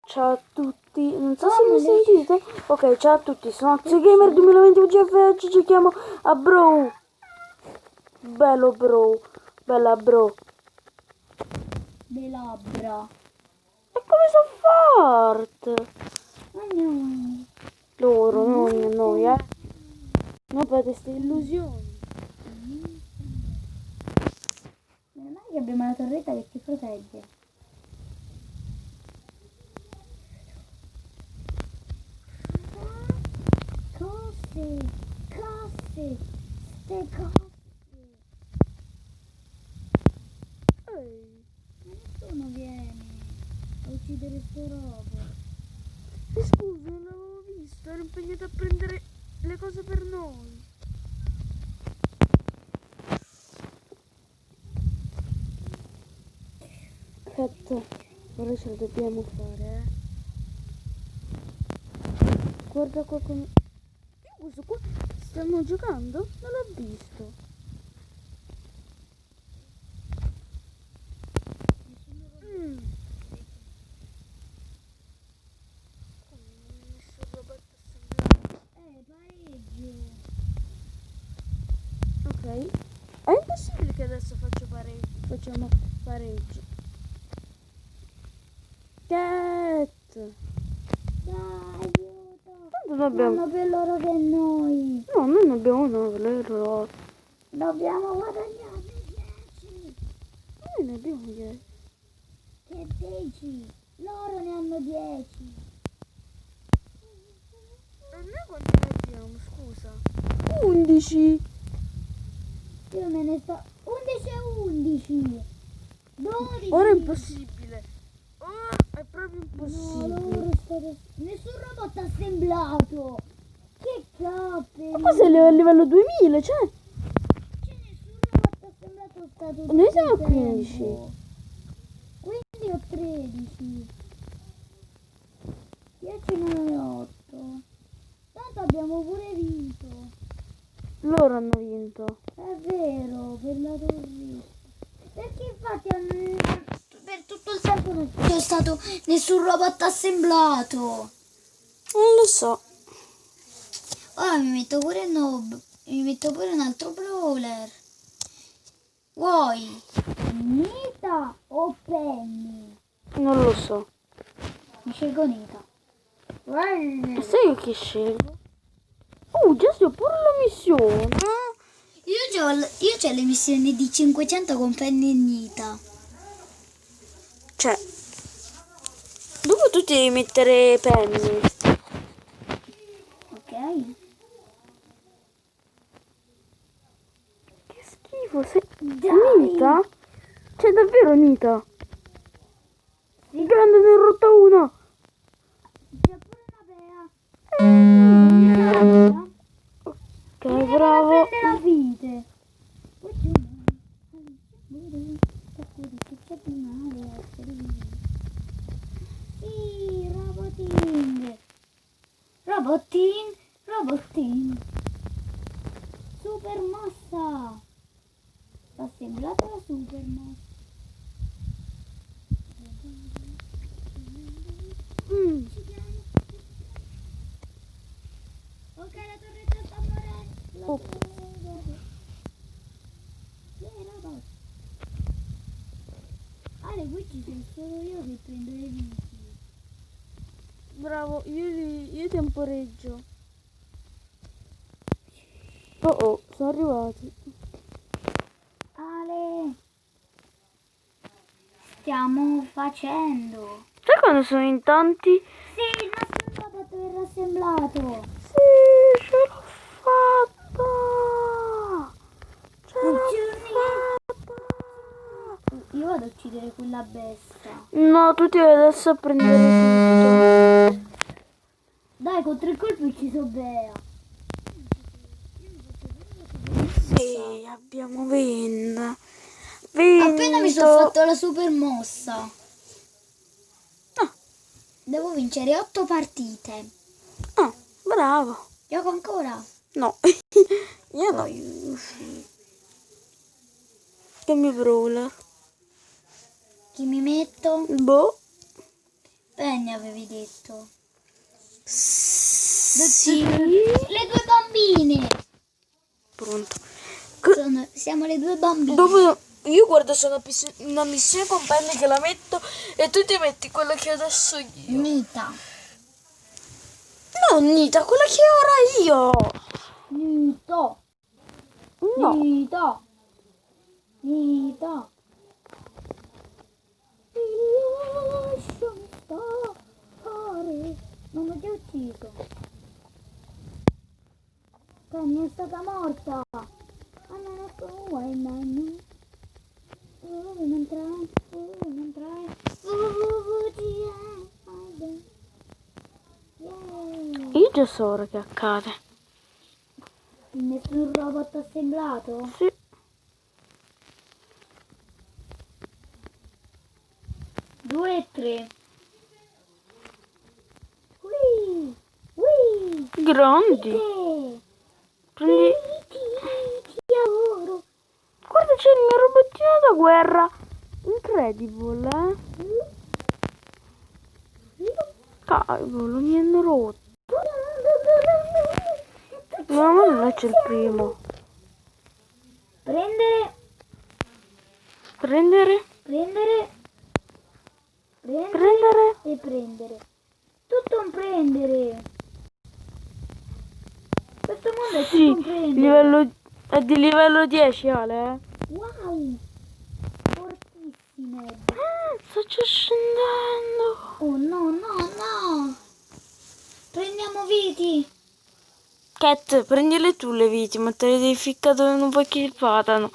Ciao a tutti, non so se mi sentite. Ok, ciao a tutti, sono AzioGamer 2020 UGF e oggi giochiamo a Brawl. Bello Brawl, bella Brawl. Le labbra. E come so fart? No. Loro, non noi, non fate queste illusioni. Meno male che abbiamo la torretta che ci protegge. Cose, ste cose. Ma nessuno viene a uccidere sto robo. Scusa, non l'avevo visto, ero impegnato a prendere le cose per noi. Aspetta, ora ce lo dobbiamo fare, Guarda qua come... Io questo qua stiamo giocando? Non l'ho visto. Pareggio. Ok. È impossibile che adesso facciamo pareggio. Cat! Dai, aiuto. Tanto abbiamo... Hanno più loro che noi. No, noi ne abbiamo uno, loro... Dobbiamo guadagnarne 10. Noi ne abbiamo 10. Che 10? Loro ne hanno 10. E noi quanti ne abbiamo, scusa? 11! Io me ne sto... 11 e 11. 12. Ora è impossibile. Ora è proprio No, impossibile. loro stanno... Nessun robot assemblato. Che capperi. Ma cosa è a livello 2000, cioè? C'è nessun robot assemblato stato Noi tutto siamo a il 15. tempo. Quindi ho 13. 10 9 8. Tanto abbiamo pure vinto. Loro hanno vinto. È vero, per la torretta. Perché infatti per tutto il tempo non c'è stato nessun robot assemblato. Non lo so. Ora mi metto pure noob. Mi metto pure un altro brawler. Vuoi Nita o Penny? Non lo so. Mi scelgo Nita. E sai io chi scelgo? Oh, già sto pure la missione. Io c'ho le missioni di 500 con Penny e Nita. Cioè, dopo tu ti devi mettere Penny. Ok? Che schifo, sei... Dai! Nita? C'è davvero Nita? Sì. Grande, ne ho rotta una. C'è pure una Bea. Ok, bravo. Prende la vite. Sì, robotin. Super mossa. Assemblata la super mossa. Ok, la torretta sta morendo. Oh. Ale, qui ci sono solo io che prendo le viti. Bravo, io temporeggio. Oh, sono arrivati. Ale, stiamo facendo. Sai quando sono in tanti? Sì, il nostro robot verrà assemblato. Sì, ce l'ho fatta! Ce l'ho fatta! Io vado a uccidere quella bestia. No, tu ti vai adesso a prendere tutto. Dai, con 3 colpi ucciso Bea. Sì, abbiamo vinto. Appena mi sono fatto la super mossa. Ah. Devo vincere 8 partite. Ah, bravo. Gioco ancora? No, io no. Che mi brawler. Chi mi metto? Boh. Penny. compenni avevi detto. Sì. Le due bambine. Pronto. Siamo le due bambine. Dopo io guardo su una missione compenni che la metto e tu ti metti quella che adesso io. Nita. No, Nita, quella che ho ora io. Nita. No. Nita. Nita. Lasciami stare. Non l'ho già ucciso. Penny è stata morta. Non vuoi mai. Non trai. Io già so ora che accade. Nessun robot assemblato? Sì. 2 e 3. Ui. Grandi. Che? Prendi... Ti adoro. Guarda, c'è il mio robottino da guerra. Incredible, Cavolo, mi hanno rotto. No, ma non c'è il primo. Prendere. Prendere. E prendere. Tutto un prendere. Questo mondo è tutto Sì, un prendere. è di livello 10, Ale. Wow. Fortissime. Sto già scendendo. Oh no. Prendiamo viti. Cat, prendile tu le viti, ma te le devi ficcare dove non vuoi che vadano.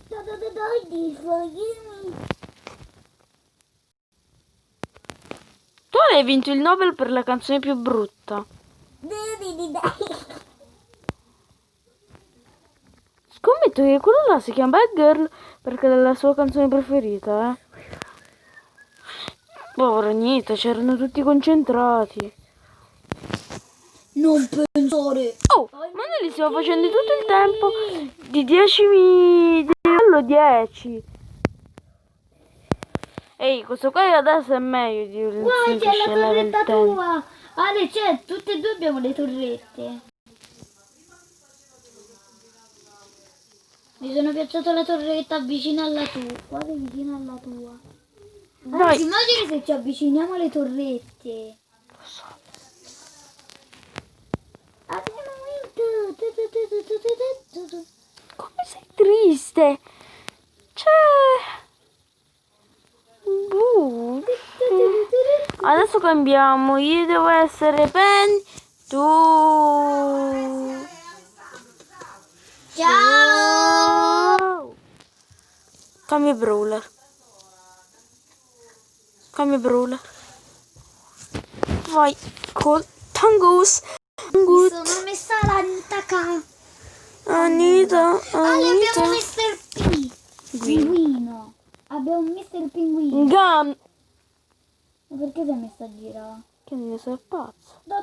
Dai, sfogliami. Tu hai vinto il Nobel per la canzone più brutta. Scommetto che quello là si chiama Bad Girl perché è la sua canzone preferita, Povera Nita, c'erano tutti concentrati. Non pensare. Oh, ma noi li stiamo facendo tutto il tempo di 10 di livello 10. Ehi, questo qua adesso è meglio di un Guarda, c'è la semplice level torretta 10. tua. Ale, c'è, tutte e due abbiamo le torrette. Mi sono piazzato la torretta vicino alla tua. Quasi vicino alla tua. Dai. Immagini se ci avviciniamo alle torrette. Abbiamo vinto. Come sei triste? Adesso cambiamo. Io devo essere Penny. Tu. Ciao. Cambia brawler. Vai col Tangus. Mi sono messa l'Anita. Anita. Ale, abbiamo Mr. P. Pinguino. Abbiamo un Mr. Pinguino. Gam. Ma perché sei messa a girare? Che ne sei pazzo? Da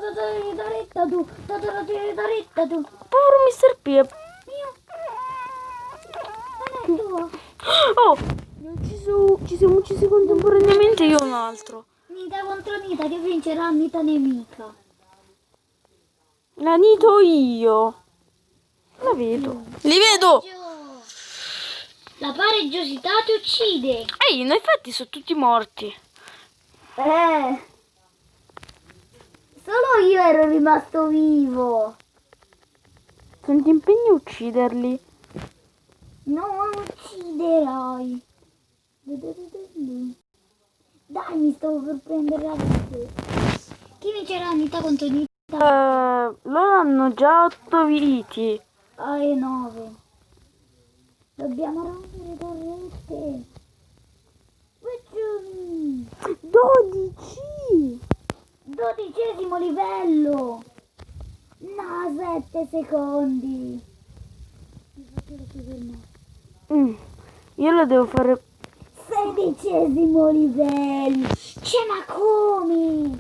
retta tu. Povero Mr. P. Mio. Non è tuo. Oh, ci siamo uccisi contemporaneamente io e un altro. Nita contro Nita, che vincerà Nita nemica. La nito io. La vedo. Li vedo. La pareggiosità ti uccide. Ehi, in effetti sono tutti morti. Solo io ero rimasto vivo. Non ti impegni a ucciderli. Non ucciderai. Dai, mi stavo per prendere la vita. Chi vincerà Nita contro Nita? Loro hanno già 8 viti. E 9. Dobbiamo rompere torrette. 12. 12° livello. No, 7 secondi. Io lo devo fare. 16° livello. Ma come?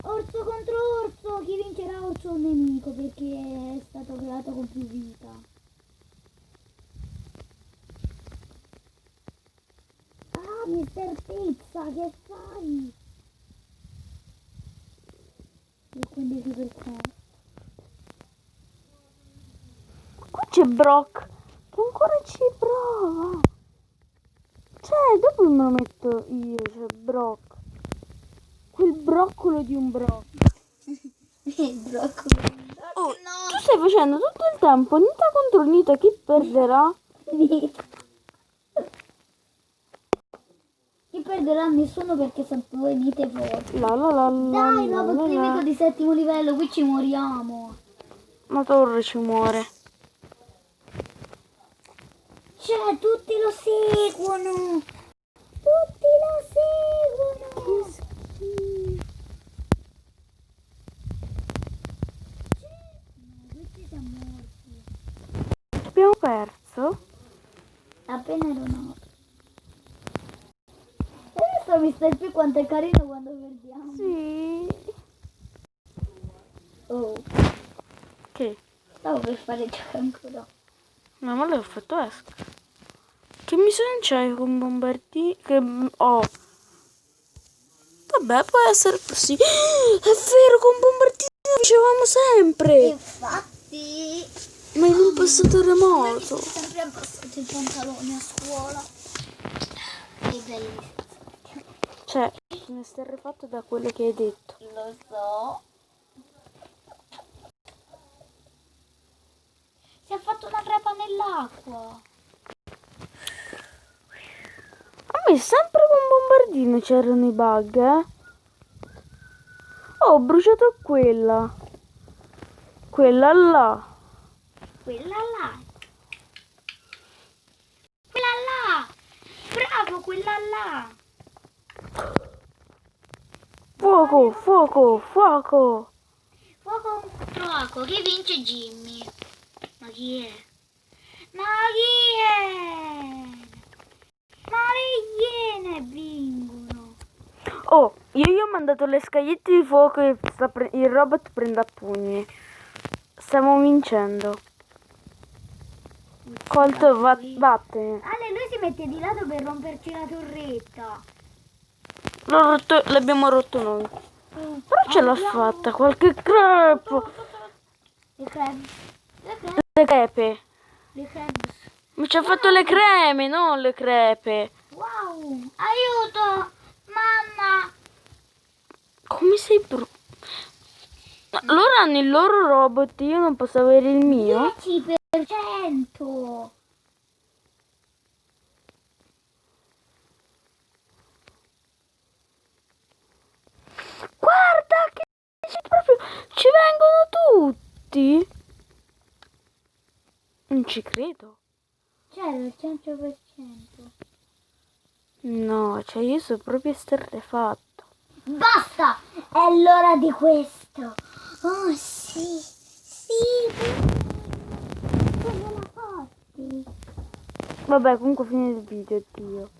Orso contro orso. Chi vincerà, orso o nemico? Perché è stato creato con più vita. Mister Pizza, che fa? poi. Il 15%. Qua c'è Brock che ancora ci prova. Cioè, dopo me lo metto io, c'è Brock. Quel broccolo di un Brock. Il broccolo. Oh, tu stai facendo tutto il tempo Nita contro Nita, chi perderà? Chi perderà? Nessuno, perché sono due vite forti. La la la la Dai, la robot la nemico la. di 7° livello, qui ci moriamo. Ma Torre ci muore. Cioè, tutti lo seguono. Tutti lo seguono. No, questi siamo morti. Abbiamo perso? Appena ero nato. E adesso mi stai più quanto è carino quando perdiamo. Sì. Oh, Che? stavo per fare gioco ancora. No, ma l'ho fatto esco. Che missione c'hai con Bombardino? Che ho. Vabbè, può essere così. È vero, con Bombardino lo dicevamo sempre. Infatti, Ma in un passato mi remoto. sono sempre abbassato il pantalone a scuola. È bellissimo. Cioè, ne è fatto da quello che hai detto. Lo so. Si è fatto una crepa nell'acqua. A me sempre con Bombardino c'erano i bug, eh. Oh, ho bruciato quella. Quella là. Quella là. Quella là. Bravo, quella là. Fuoco, fuoco, fuoco. Fuoco contro acqua. Chi vince? Jimmy. Ma chi è? Ma chi è? Ma le iene vincono. Oh, io gli ho mandato le scagliette di fuoco e il robot prende a pugni. Stiamo vincendo. Colt, vattene. Ale, lui si mette di lato per romperci la torretta. L'abbiamo rotto noi. Però ce l'ha fatta, qualche crepo. Le crabs. Le crabs. Le crepe. Le crabs. Ma ci ha fatto le creme, non le crepe. Wow. Aiuto. Mamma. Come sei loro hanno il loro robot, io non posso avere il mio? 10%. Guarda che proprio ci vengono tutti. Non ci credo. C'è il 100%. No, cioè io sono proprio esterrefatto. Basta! È l'ora di questo. Oh sì. Sì. Come la fatti? Vabbè, comunque fine il video, Dio.